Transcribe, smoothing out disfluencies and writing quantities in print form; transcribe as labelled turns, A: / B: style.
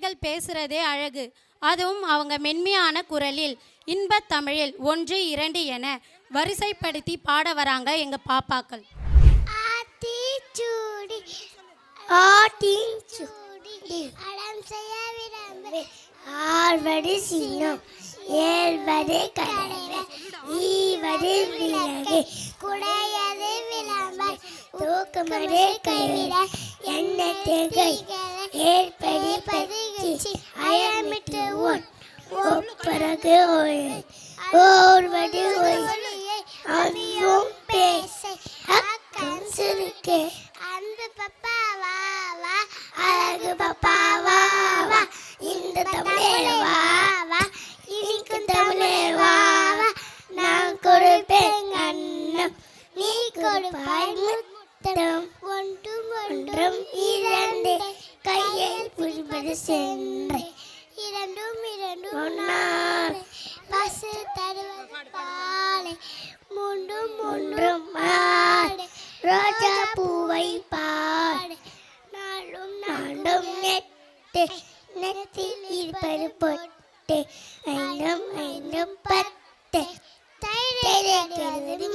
A: குழந்தைகள் பேசுகிறதே அழகு, அதுவும் அவங்க மென்மையான குரலில் இன்பத் தமிழில் 1 2 என வரிசைப்படுத்தி பாட வராங்க எங்கள் பாப்பாக்கள்.
B: ஆத்திச்சூடி அடம் செய்ய விரும்பு ஆழ்வது சின்னம் ஏழ்வது கடலை ஈவது விலகு குடையது விளம்பர் தூக்குமடு கைவிட என்ன திகை ஏற்படி பதிகிச்சு அயமிட்டு ஒப்பரகு ஓர்வது அதுவும் பேச அக்கம் சுருக்கு அன்பு பப்பா வா வா அழகு பப்பா வா வா இந்த தமிழே வா வா இனிக்கும் தமிழே வா வா நான் கொடுப்பேன் அன்னம் நீ கொடுப்பாய் முத்தம் ஒன்றும் ஒன்றும் இரண்டு கையில் புரிவது சென்று இரண்டும் இரண்டும் ஒன்றாறு பசு தருவது பாலை மூன்றும் மூன்றும் மாடு ரோஜா பூவை பாடு நாளும் நாளும் நெட்டு நெத்தில் இருப்பது பொட்டு ஐந்தும் ஐந்தும் 10 தைரது